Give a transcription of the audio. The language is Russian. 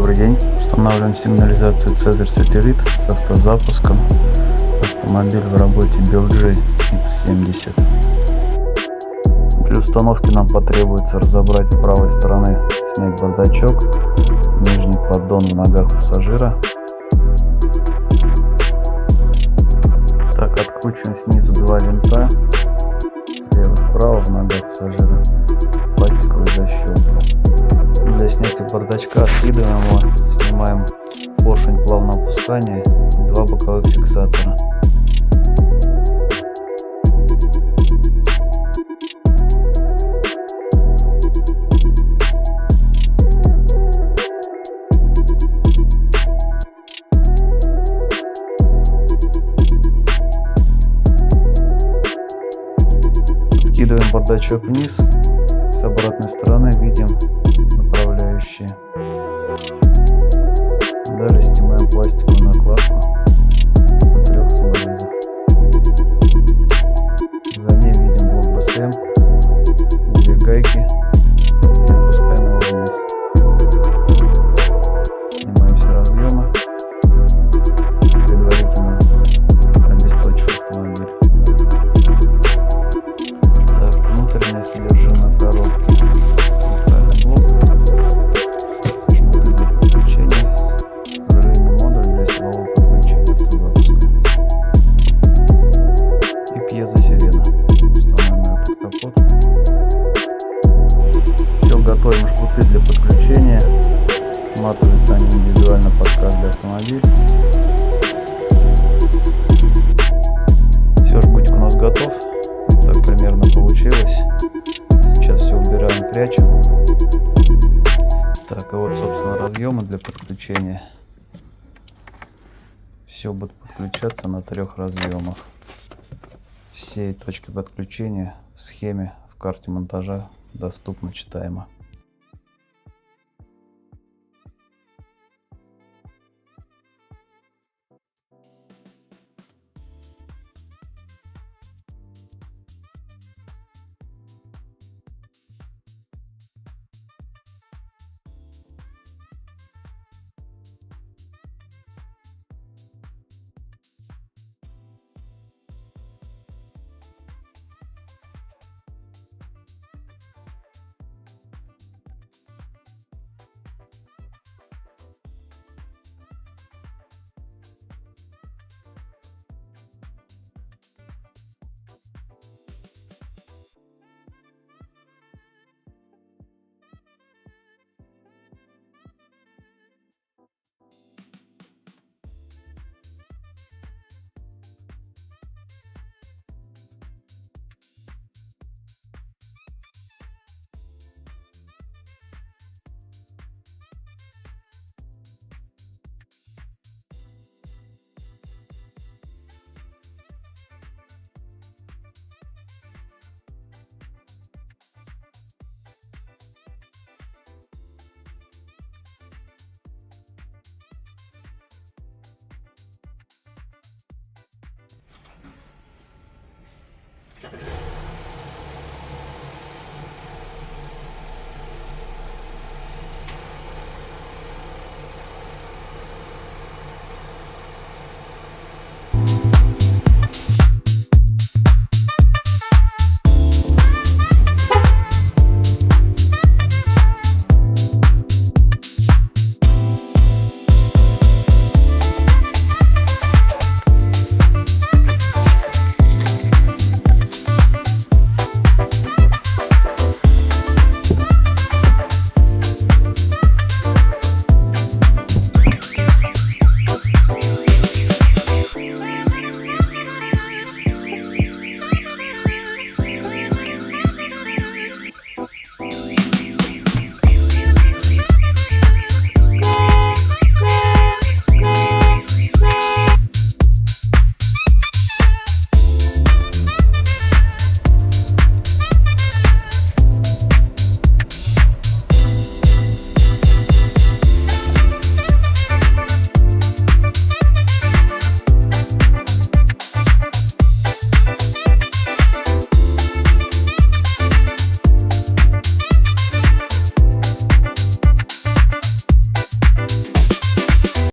Добрый день. Устанавливаем сигнализацию Цезарь Сателлит с автозапуском. Автомобиль в работе BLG X70. Для установки нам потребуется разобрать с правой стороны, снять бардачок, нижний поддон в ногах пассажира. Так, откручиваем снизу два винта, слева-справа в ногах пассажира, пластиковые защелки. Для снятия бардачка откидываем его, снимаем поршень плавного опускания и два боковых фиксатора. Откидываем бардачок вниз, с обратной стороны видим направляющие. Далее снимаем пластиковую накладку на трех саморезах. За ней видим блок БСМ, две гайки, и опускаем его вниз. Снимаем все разъемы, предварительно обесточив автомобиль. Так, внутреннее содержимое коробки. Центральный блок, шматы для подключения, пружинный модуль для силового подключения автозапуска и пьезосирена. Устанавливаем под капот. Все, готовим жгуты для подключения. Сматываются они индивидуально под каждый автомобиль. Все, жгутик у нас готов. Так примерно получилось. Сейчас все убираем, прячем. Так, и вот, собственно, разъемы для подключения. Все будет подключаться на трех разъемах. Все точки подключения в схеме, в карте монтажа доступно читаемо.